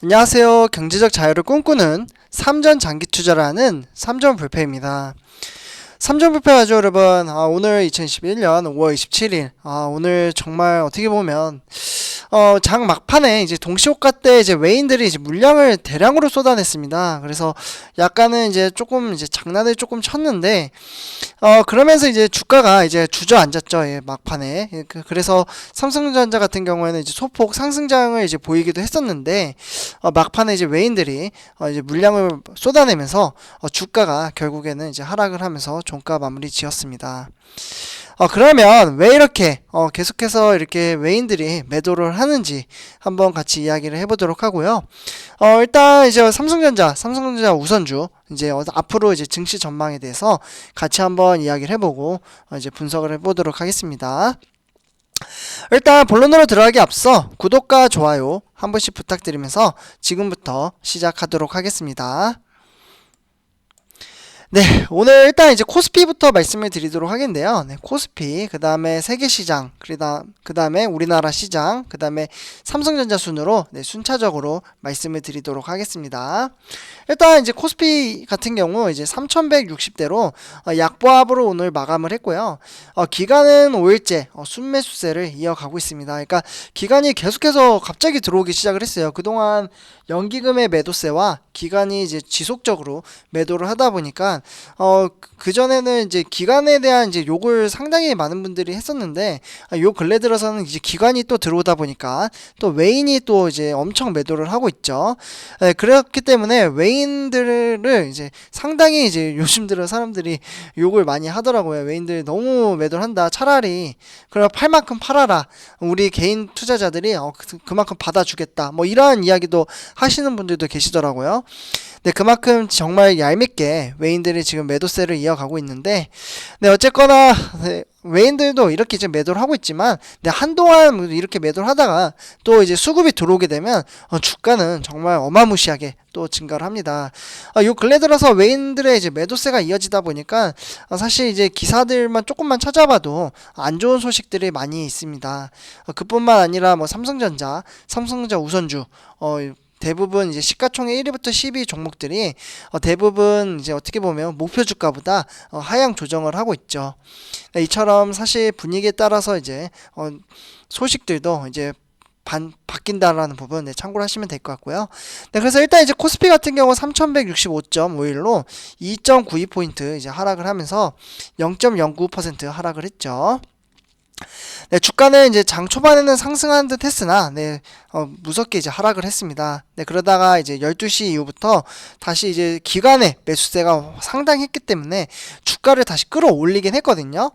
안녕하세요. 경제적 자유를 꿈꾸는 삼전 장기 투자를 하는 삼전 불패입니다. 삼전 불패 가죠, 여러분. 오늘 2021년 5월 27일. 오늘 정말 어떻게 보면 장 막판에 이제 동시호가 때 이제 외인들이 이제 물량을 대량으로 쏟아냈습니다. 그래서 약간은 이제 조금 이제 장난을 조금 쳤는데 그러면서 이제 주가가 이제 주저앉았죠. 예, 막판에. 예, 그래서 삼성전자 같은 경우에는 이제 소폭 상승장을 이제 보이기도 했었는데 막판에 이제 외인들이 이제 물량을 쏟아내면서 주가가 결국에는 이제 하락을 하면서 종가 마무리 지었습니다. 그러면 왜 이렇게 계속해서 이렇게 외인들이 매도를 하는지 한번 같이 이야기를 해보도록 하고요. 일단 이제 삼성전자 우선주 이제 앞으로 이제 증시 전망에 대해서 같이 한번 이야기를 해보고 이제 분석을 해보도록 하겠습니다. 일단 본론으로 들어가기 앞서 구독과 좋아요 한 번씩 부탁드리면서 지금부터 시작하도록 하겠습니다. 네, 오늘 일단 이제 코스피부터 말씀을 드리도록 하겠는데요. 네, 코스피, 그 다음에 세계시장, 그 다음에 우리나라 시장, 그 다음에 삼성전자 순으로 네, 순차적으로 말씀을 드리도록 하겠습니다. 일단 이제 코스피 같은 경우 이제 3160대로 약보합으로 오늘 마감을 했고요. 기간은 5일째 순매수세를 이어가고 있습니다. 그러니까 기간이 계속해서 갑자기 들어오기 시작을 했어요. 그동안 연기금의 매도세와 기간이 이제 지속적으로 매도를 하다 보니까 그전에는 이제 기간에 대한 이제 욕을 상당히 많은 분들이 했었는데 요 근래 들어서는 이제 기간이 또 들어오다 보니까 또 외인이 또 이제 엄청 매도를 하고 있죠. 그렇기 때문에 외인들을 이제 상당히 이제 요즘 들어 사람들이 욕을 많이 하더라고요. 외인들 너무 매도를 한다. 차라리 그럼 팔 만큼 팔아라. 우리 개인 투자자들이 그만큼 받아주겠다. 뭐 이러한 이야기도 하시는 분들도 계시더라고요. 네, 그만큼 정말 얄밉게 외인들이 지금 매도세를 이어가고 있는데, 네, 어쨌거나, 네, 외인들도 이렇게 지금 매도를 하고 있지만, 네, 한동안 이렇게 매도를 하다가 또 이제 수급이 들어오게 되면, 주가는 정말 어마무시하게 또 증가를 합니다. 요 근래 들어서 외인들의 이제 매도세가 이어지다 보니까, 사실 이제 기사들만 조금만 찾아봐도 안 좋은 소식들이 많이 있습니다. 그뿐만 아니라 뭐 삼성전자 우선주, 대부분 이제 시가총액 1위부터 10위 종목들이 대부분 이제 어떻게 보면 목표 주가보다 하향 조정을 하고 있죠. 이처럼 사실 분위기에 따라서 이제 소식들도 이제 바뀐다라는 부분 참고를 하시면 될 것 같고요. 네, 그래서 일단 이제 코스피 같은 경우 3165.51로 2.92포인트 이제 하락을 하면서 0.09% 하락을 했죠. 네, 주가는 이제 장 초반에는 상승한 듯 했으나, 네, 무섭게 이제 하락을 했습니다. 네, 그러다가 이제 12시 이후부터 다시 이제 기간의 매수세가 상당했기 때문에 주가를 다시 끌어올리긴 했거든요.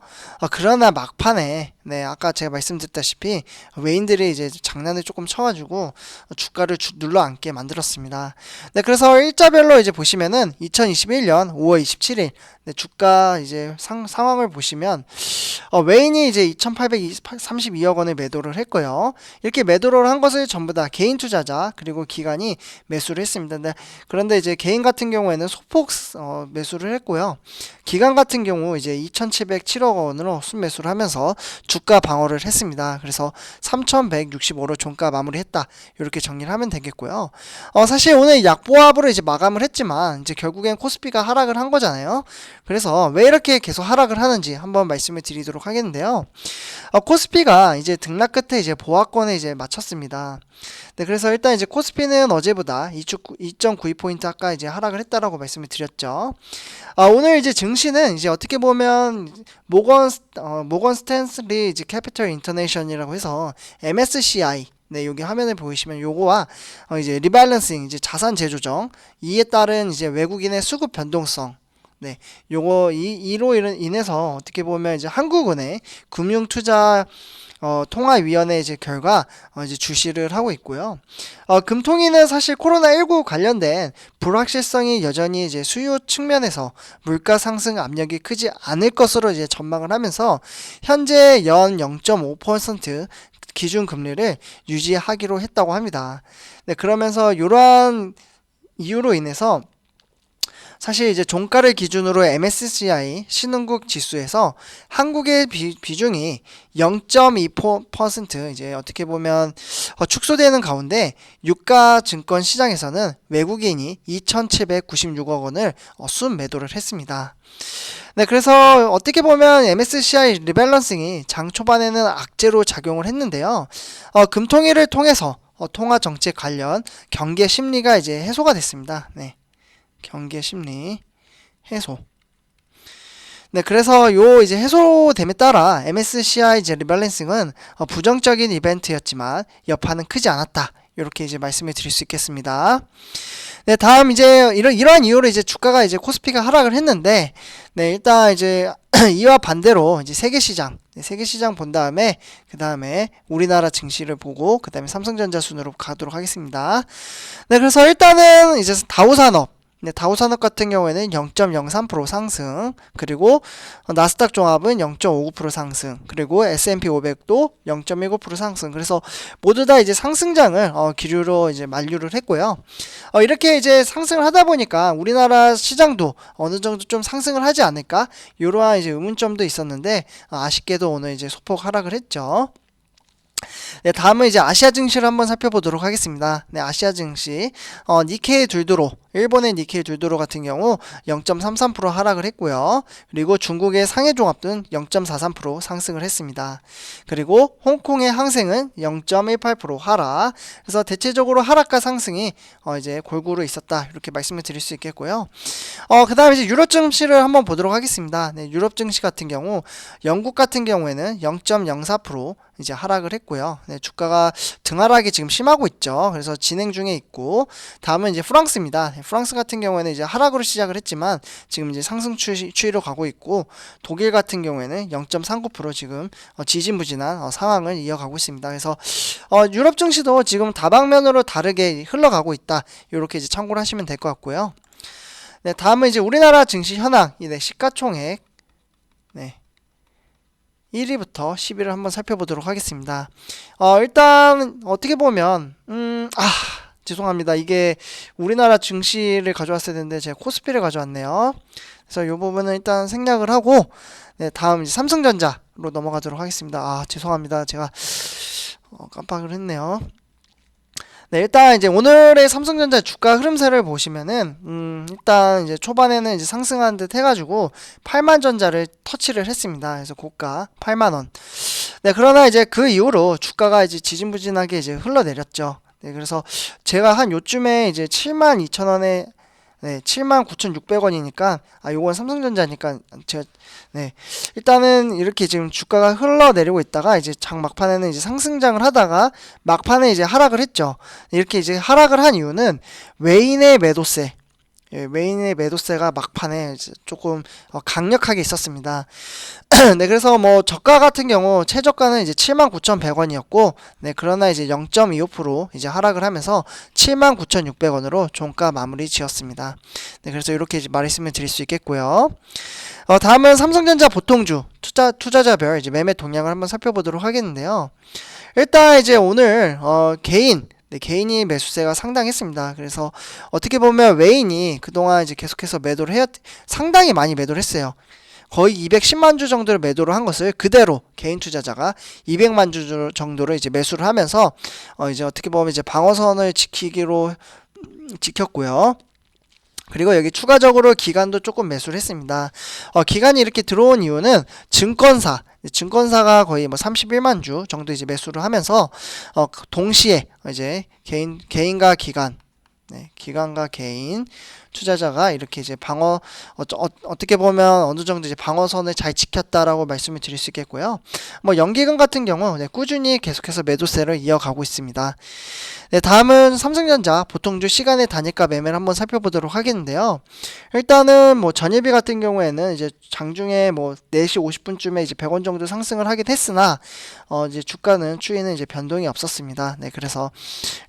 그러나 막판에, 네, 아까 제가 말씀드렸다시피 외인들이 이제 장난을 조금 쳐가지고 주가를 눌러앉게 만들었습니다. 네, 그래서 일자별로 이제 보시면은 2021년 5월 27일, 네, 주가 이제 상황을 보시면 외인이 이제 2,832억 원을 매도를 했고요. 이렇게 매도를 한 것을 전부 다 개인 투자자 그리고 기관이 매수를 했습니다. 그런데 이제 개인 같은 경우에는 소폭 매수를 했고요. 기관 같은 경우 이제 2,707억 원으로 순매수를 하면서 주가 방어를 했습니다. 그래서 3,165로 종가 마무리했다. 이렇게 정리를 하면 되겠고요. 사실 오늘 약보합으로 이제 마감을 했지만 이제 결국엔 코스피가 하락을 한 거잖아요. 그래서 왜 이렇게 계속 하락을 하는지 한번 말씀을 드리도록 하겠는데요. 코스피가 이제 등락 끝에 이제 보합권에 이제 맞췄습니다. 네, 그래서 일단 이제 코스피는 어제보다 2.92포인트 아까 이제 하락을 했다라고 말씀을 드렸죠. 오늘 이제 증시는 이제 어떻게 보면 모건 스탠슬리 이제 캐피털 인터내셔널이라고 해서 MSCI 네, 여기 화면을 보시면 요거와 이제 리밸런싱 이제 자산 재조정 이에 따른 이제 외국인의 수급 변동성 네, 요거 이로 인해서 어떻게 보면 이제 한국은행 금융투자 통화위원회 이제 결과 이제 주시를 하고 있고요. 금통위는 사실 코로나19 관련된 불확실성이 여전히 이제 수요 측면에서 물가 상승 압력이 크지 않을 것으로 이제 전망을 하면서 현재 연 0.5% 기준 금리를 유지하기로 했다고 합니다. 네, 그러면서 이러한 이유로 인해서 사실 이제 종가를 기준으로 MSCI 신흥국 지수에서 한국의 비중이 0.2% 이제 어떻게 보면 축소되는 가운데 유가 증권 시장에서는 외국인이 2,796억 원을 순매도를 했습니다. 네, 그래서 어떻게 보면 MSCI 리밸런싱이 장 초반에는 악재로 작용을 했는데요. 금통위를 통해서 통화 정책 관련 경계 심리가 이제 해소가 됐습니다. 네. 경계 심리 해소. 네, 그래서 요 이제 해소됨에 따라 MSCI 이제 리밸런싱은 부정적인 이벤트였지만 여파는 크지 않았다. 이렇게 이제 말씀을 드릴 수 있겠습니다. 네, 다음 이제 이러한 이유로 이제 주가가 이제 코스피가 하락을 했는데, 네, 일단 이제 이와 반대로 이제 세계 시장 본 다음에 그 다음에 우리나라 증시를 보고 그 다음에 삼성전자 순으로 가도록 하겠습니다. 네, 그래서 일단은 이제 다우산업. 네, 다우산업 같은 경우에는 0.03% 상승, 그리고 나스닥 종합은 0.59% 상승, 그리고 S&P 500도 0.19% 상승. 그래서 모두 다 이제 상승장을 기류로 이제 만류를 했고요. 이렇게 이제 상승을 하다 보니까 우리나라 시장도 어느 정도 좀 상승을 하지 않을까? 이러한 이제 의문점도 있었는데 아쉽게도 오늘 이제 소폭 하락을 했죠. 네, 다음은 이제 아시아 증시를 한번 살펴보도록 하겠습니다. 네, 아시아 증시 니케이 둘도로, 일본의 니케이 둘도로 같은 경우 0.33% 하락을 했고요. 그리고 중국의 상해종합은 0.43% 상승을 했습니다. 그리고 홍콩의 항생은 0.18% 하락. 그래서 대체적으로 하락과 상승이 이제 골고루 있었다, 이렇게 말씀을 드릴 수 있겠고요. 그 다음에 이제 유럽 증시를 한번 보도록 하겠습니다. 네, 유럽 증시 같은 경우 영국 같은 경우에는 0.04% 이제 하락을 했고요. 네, 주가가 등하락이 지금 심하고 있죠. 그래서 진행 중에 있고, 다음은 이제 프랑스입니다. 네, 프랑스 같은 경우에는 이제 하락으로 시작을 했지만 지금 이제 상승 추이로 가고 있고, 독일 같은 경우에는 0.39% 지금 지지부진한 상황을 이어가고 있습니다. 그래서 유럽 증시도 지금 다방면으로 다르게 흘러가고 있다, 이렇게 이제 참고를 하시면 될 것 같고요. 네, 다음은 이제 우리나라 증시 현황, 네, 시가총액, 네, 1위부터 10위를 한번 살펴보도록 하겠습니다. 일단 어떻게 보면 죄송합니다. 이게 우리나라 증시를 가져왔어야 되는데 제가 코스피를 가져왔네요. 그래서 이 부분은 일단 생략을 하고, 네, 다음 이제 삼성전자로 넘어가도록 하겠습니다. 죄송합니다. 제가 깜빡을 했네요. 네, 일단 이제 오늘의 삼성전자 주가 흐름세를 보시면은 일단 이제 초반에는 이제 상승하는 듯 해가지고 8만 전자를 터치를 했습니다. 그래서 고가 8만 원. 네, 그러나 이제 그 이후로 주가가 이제 지진부진하게 이제 흘러내렸죠. 네, 그래서 제가 한 요쯤에 이제 7만 2천 원에, 네, 79,600원이니까 요건 삼성전자니까 제가, 네, 일단은 이렇게 지금 주가가 흘러내리고 있다가 이제 장 막판에는 이제 상승장을 하다가 막판에 이제 하락을 했죠. 이렇게 이제 하락을 한 이유는 외인의 매도세, 외인의 매도세가 막판에 조금 강력하게 있었습니다. 네, 그래서 뭐 저가 같은 경우 최저가는 이제 79,100원이었고, 네, 그러나 이제 0.25% 이제 하락을 하면서 79,600원으로 종가 마무리 지었습니다. 네, 그래서 이렇게 이제 말씀을 드릴 수 있겠고요. 다음은 삼성전자 보통주 투자자별 이제 매매 동향을 한번 살펴보도록 하겠는데요. 일단 이제 오늘 개인이 매수세가 상당했습니다. 그래서 어떻게 보면 외인이 그동안 이제 계속해서 상당히 많이 매도를 했어요. 거의 210만 주 정도를 매도를 한 것을 그대로 개인 투자자가 200만 주 정도를 이제 매수를 하면서 이제 어떻게 보면 이제 방어선을 지켰고요. 그리고 여기 추가적으로 기관도 조금 매수를 했습니다. 기관이 이렇게 들어온 이유는 증권사가 거의 뭐 31만 주 정도 이제 매수를 하면서 동시에 이제 개인과 기관, 네, 기관과 개인 투자자가 이렇게 이제 어떻게 보면 어느 정도 이제 방어선을 잘 지켰다라고 말씀을 드릴 수 있겠고요. 뭐 연기금 같은 경우 꾸준히 계속해서 매도세를 이어가고 있습니다. 네, 다음은 삼성전자 보통주 시간의 단일가 매매를 한번 살펴보도록 하겠는데요. 일단은 뭐 전일비 같은 경우에는 이제 장중에 뭐 4시 50분쯤에 이제 100원 정도 상승을 하긴 했으나 이제 주가는 추이는 이제 변동이 없었습니다. 네, 그래서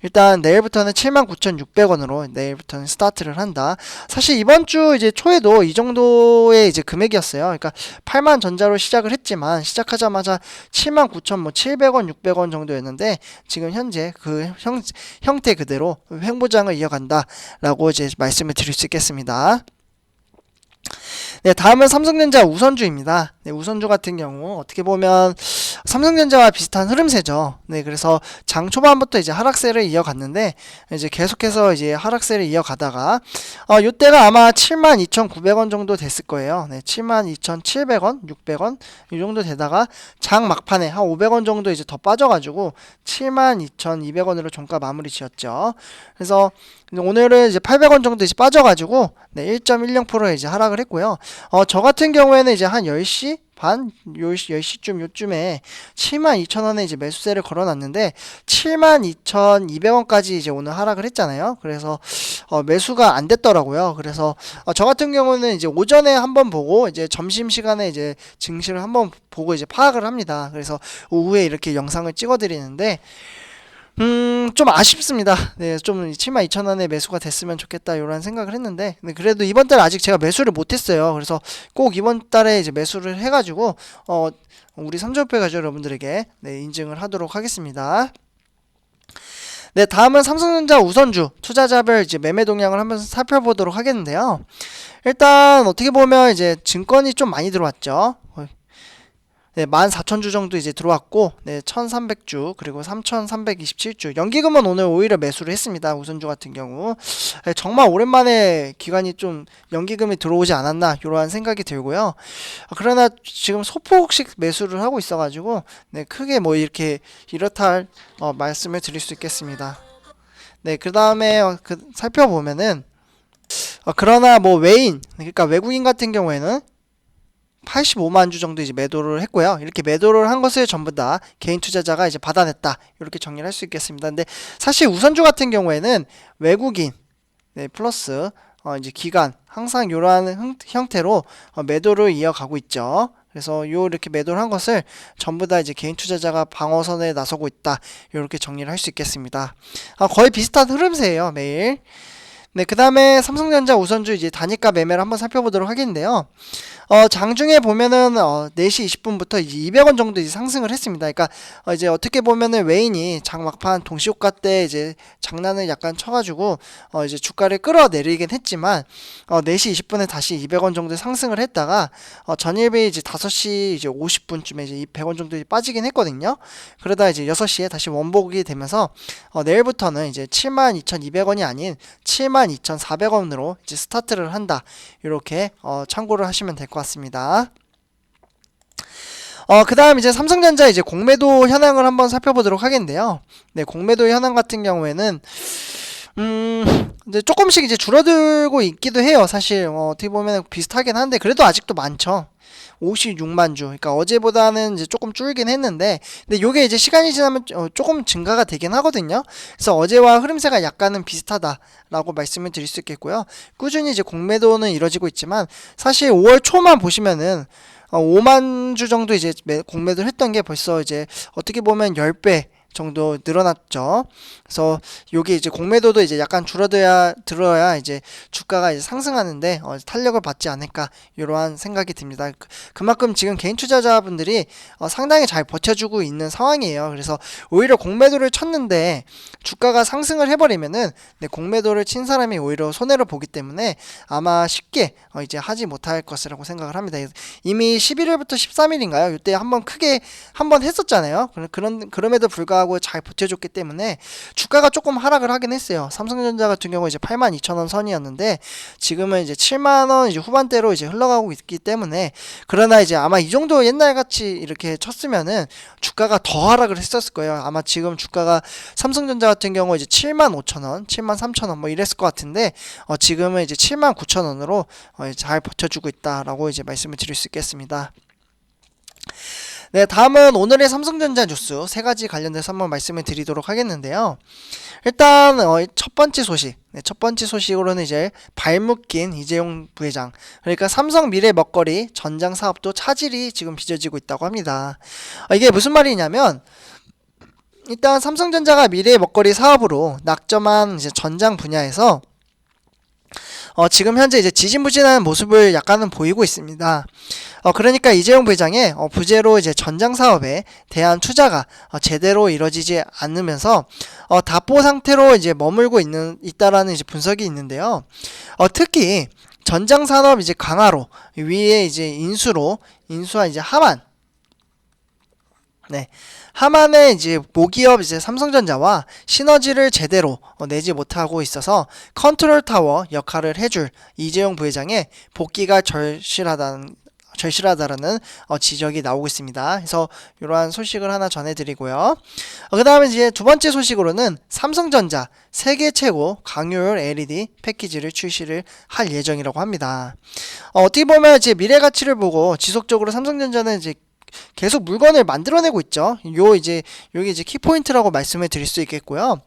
일단 내일부터는 79,600원으로 내일부터는 스타트를 한다. 사실 이번 주 이제 초에도 이 정도의 이제 금액이었어요. 그러니까 8만 전자로 시작을 했지만 시작하자마자 79,700원, 600원 정도였는데 지금 현재 그 형태 그대로 횡보장을 이어간다라고 이제 말씀을 드릴 수 있겠습니다. 네, 다음은 삼성전자 우선주입니다. 네, 우선주 같은 경우 어떻게 보면 삼성전자와 비슷한 흐름세죠. 네, 그래서 장 초반부터 이제 하락세를 이어갔는데 이제 계속해서 이제 하락세를 이어가다가 요때가 아마 72,900원 정도 됐을 거예요. 네, 72,700원, 600원 이 정도 되다가 장 막판에 한 500원 정도 이제 더 빠져가지고 72,200원으로 종가 마무리 지었죠. 그래서 오늘은 이제 800원 정도 이제 빠져가지고 네, 1.10% 이제 하락을 했고요. 저 같은 경우에는 이제 한 10시 반, 10시쯤 요쯤에 72,000원에 이제 매수세를 걸어놨는데 72,200원까지 이제 오늘 하락을 했잖아요. 그래서 매수가 안 됐더라고요. 그래서 저 같은 경우는 이제 오전에 한번 보고 이제 점심시간에 이제 증시를 한번 보고 이제 파악을 합니다. 그래서 오후에 이렇게 영상을 찍어드리는데 좀 아쉽습니다. 네, 좀 72,000원에 매수가 됐으면 좋겠다, 이런 생각을 했는데, 네, 그래도 이번 달 아직 제가 매수를 못했어요. 그래서 꼭 이번 달에 이제 매수를 해가지고, 우리 삼성페이 가족 여러분들에게, 네, 인증을 하도록 하겠습니다. 네, 다음은 삼성전자 우선주, 투자자별 이제 매매 동향을 한번 살펴보도록 하겠는데요. 일단, 어떻게 보면 이제 증권이 좀 많이 들어왔죠. 네, 14,000주 정도 이제 들어왔고, 네, 1,300주, 그리고 3,327주. 연기금은 오늘 오히려 매수를 했습니다. 우선주 같은 경우. 네, 정말 오랜만에 기관이 좀 연기금이 들어오지 않았나, 이러한 생각이 들고요. 그러나 지금 소폭씩 매수를 하고 있어가지고, 네, 크게 뭐 이렇게 이렇다 할 말씀을 드릴 수 있겠습니다. 네, 그 다음에 살펴보면은, 그러나 뭐 외인, 그러니까 외국인 같은 경우에는 85만 주 정도 이제 매도를 했고요. 이렇게 매도를 한 것을 전부 다 개인 투자자가 이제 받아냈다, 이렇게 정리를 할 수 있겠습니다. 근데 사실 우선주 같은 경우에는 외국인, 네, 플러스 이제 기관, 항상 이러한 형태로 매도를 이어가고 있죠. 그래서 이렇게 매도를 한 것을 전부 다 이제 개인 투자자가 방어선에 나서고 있다, 이렇게 정리를 할 수 있겠습니다. 거의 비슷한 흐름세예요, 매일. 네, 그 다음에 삼성전자 우선주 이제 단위가 매매를 한번 살펴보도록 하겠는데요. 장중에 보면은 4시 20분부터 이제 200원 정도 이제 상승을 했습니다. 그러니까 이제 어떻게 보면은 외인이 장 막판 동시효과 때 이제 장난을 약간 쳐가지고 이제 주가를 끌어내리긴 했지만 4시 20분에 다시 200원 정도 상승을 했다가 전일비 이제 5시 이제 50분쯤에 이제 100원 정도 빠지긴 했거든요. 그러다 이제 6시에 다시 원복이 되면서 내일부터는 이제 72,200원이 아닌 72,400원으로 이제 스타트를 한다, 이렇게 참고를 하시면 될 것 같습니다. 그 다음 이제 삼성전자 이제 공매도 현황을 한번 살펴보도록 하겠는데요. 네, 공매도 현황 같은 경우에는 이제 조금씩 이제 줄어들고 있기도 해요. 사실 어떻게 보면 비슷하긴 한데 그래도 아직도 많죠. 56만 주. 그러니까 어제보다는 이제 조금 줄긴 했는데, 근데 요게 이제 시간이 지나면 조금 증가가 되긴 하거든요. 그래서 어제와 흐름세가 약간은 비슷하다라고 말씀을 드릴 수 있겠고요. 꾸준히 이제 공매도는 이루어지고 있지만 사실 5월 초만 보시면은 5만 주 정도 이제 공매도를 했던 게 벌써 이제 어떻게 보면 10배 정도 늘어났죠. 그래서 요게 이제 공매도도 이제 약간 들어야 이제 주가가 이제 상승하는데 탄력을 받지 않을까, 이러한 생각이 듭니다. 그만큼 지금 개인 투자자분들이 상당히 잘 버텨주고 있는 상황이에요. 그래서 오히려 공매도를 쳤는데 주가가 상승을 해버리면은 공매도를 친 사람이 오히려 손해를 보기 때문에 아마 쉽게 이제 하지 못할 것이라고 생각을 합니다. 이미 11일부터 13일인가요? 이때 한번 크게 한번 했었잖아요. 그럼에도 불구하고 잘 버텨줬기 때문에 주가가 조금 하락을 하긴 했어요. 삼성전자 같은 경우 이제 82,000원 선이었는데 지금은 이제 7만원 이제 후반대로 이제 흘러가고 있기 때문에, 그러나 이제 아마 이 정도 옛날 같이 이렇게 쳤으면은 주가가 더 하락을 했었을 거예요. 아마 지금 주가가 삼성전자 같은 경우 이제 75,000원, 73,000원 뭐 이랬을 것 같은데 지금은 이제 79,000원으로 잘 버텨주고 있다라고 이제 말씀을 드릴 수 있겠습니다. 네, 다음은 오늘의 삼성전자 뉴스 세 가지 관련돼서 한번 말씀을 드리도록 하겠는데요. 일단 첫 번째 소식, 첫 번째 소식으로는 이제 발묶인 이재용 부회장, 그러니까 삼성 미래 먹거리 전장 사업도 차질이 지금 빚어지고 있다고 합니다. 이게 무슨 말이냐면, 일단 삼성전자가 미래 먹거리 사업으로 낙점한 이제 전장 분야에서 지금 현재 이제 지지부진한 모습을 약간은 보이고 있습니다. 그러니까 이재용 부회장의 부재로 이제 전장 사업에 대한 투자가 제대로 이루어지지 않으면서 답보 상태로 이제 머물고 있다라는 이제 분석이 있는데요. 특히 전장산업 이제 강화로 위에 이제 인수와 이제 하만. 네. 하만의 이제 모기업 이제 삼성전자와 시너지를 제대로 내지 못하고 있어서 컨트롤 타워 역할을 해줄 이재용 부회장의 복귀가 절실하다라는 지적이 나오고 있습니다. 그래서 이러한 소식을 하나 전해드리고요. 그 다음에 이제 두 번째 소식으로는 삼성전자 세계 최고 강효율 LED 패키지를 출시를 할 예정이라고 합니다. 어떻게 보면 이제 미래 가치를 보고 지속적으로 삼성전자는 이제 계속 물건을 만들어내고 있죠. 여기 이제 키포인트라고 말씀을 드릴 수 있겠고요.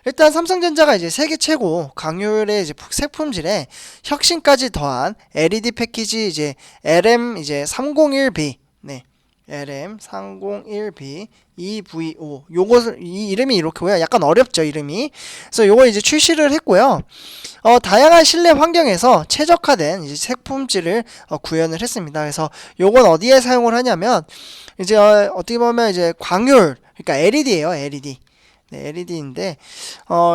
일단 삼성전자가 이제 세계 최고 강효율의 이제 색품질에 혁신까지 더한 LED 패키지 이제 LM 이제 301B, 네, LM 301B EVO 이 이름이 이렇고요. 약간 어렵죠, 이름이. 그래서 요거 이제 출시를 했고요. 다양한 실내 환경에서 최적화된 이제 색품질을 구현을 했습니다. 그래서 요건 어디에 사용을 하냐면 이제 어떻게 보면 이제 광율, 그러니까 LED예요, LED. 네, LED인데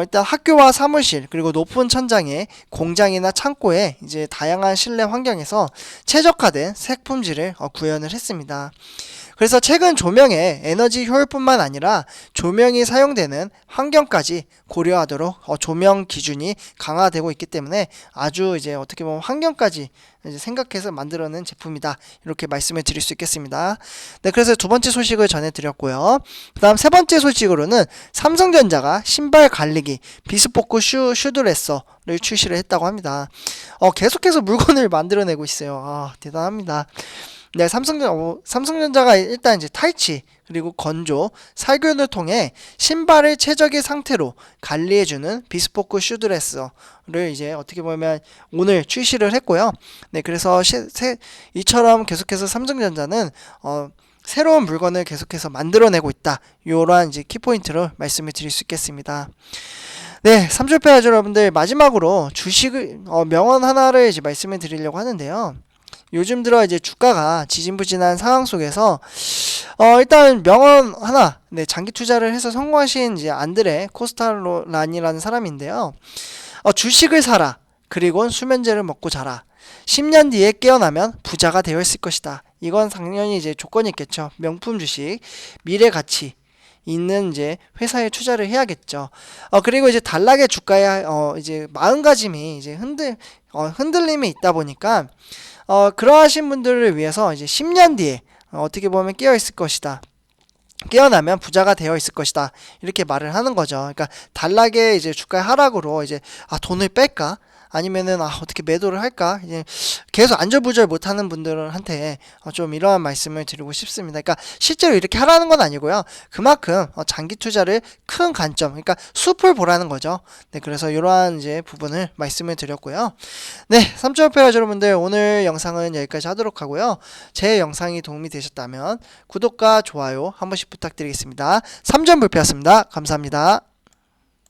일단 학교와 사무실 그리고 높은 천장에 공장이나 창고에 이제 다양한 실내 환경에서 최적화된 색품질을 구현을 했습니다. 그래서 최근 조명의 에너지 효율뿐만 아니라 조명이 사용되는 환경까지 고려하도록 조명 기준이 강화되고 있기 때문에 아주 이제 어떻게 보면 환경까지 이제 생각해서 만들어낸 제품이다, 이렇게 말씀을 드릴 수 있겠습니다. 네, 그래서 두 번째 소식을 전해드렸고요. 그 다음 세 번째 소식으로는 삼성전자가 신발 갈리기 비스포크 슈드레서를 출시를 했다고 합니다. 계속해서 물건을 만들어내고 있어요. 대단합니다. 네, 삼성전자가 일단 이제 탈취 그리고 건조, 살균을 통해 신발을 최적의 상태로 관리해주는 비스포크 슈드레서를 이제 어떻게 보면 오늘 출시를 했고요. 네, 그래서 이처럼 계속해서 삼성전자는 새로운 물건을 계속해서 만들어내고 있다, 이러한 이제 키포인트로 말씀을 드릴 수 있겠습니다. 네, 삼촌패 아주 여러분들, 마지막으로 주식을 명언 하나를 이제 말씀을 드리려고 하는데요. 요즘 들어 이제 주가가 지진부진한 상황 속에서 일단 명언 하나, 네, 장기 투자를 해서 성공하신 이제 안드레 코스탈란이라는 사람인데요. 주식을 사라. 그리고 수면제를 먹고 자라. 10년 뒤에 깨어나면 부자가 되어 있을 것이다. 이건 당연히 이제 조건이 있겠죠. 명품 주식, 미래 가치 있는 이제 회사에 투자를 해야겠죠. 그리고 이제 단락의 주가에 이제 마음가짐이 이제 흔들림이 있다 보니까 그러하신 분들을 위해서 이제 10년 뒤에 어떻게 보면 깨어 있을 것이다. 깨어나면 부자가 되어 있을 것이다, 이렇게 말을 하는 거죠. 그러니까 단락의 이제 주가의 하락으로 이제 돈을 뺄까? 아니면은 어떻게 매도를 할까? 이제 계속 안절부절 못하는 분들한테 좀 이러한 말씀을 드리고 싶습니다. 그러니까 실제로 이렇게 하라는 건 아니고요. 그만큼 장기 투자를 큰 관점, 그러니까 숲을 보라는 거죠. 네, 그래서 이러한 이제 부분을 말씀을 드렸고요. 네, 삼촌협회 여러분들, 오늘 영상은 여기까지 하도록 하고요. 제 영상이 도움이 되셨다면 구독과 좋아요 한 번씩 부탁드리겠습니다. 삼촌불패였습니다. 감사합니다.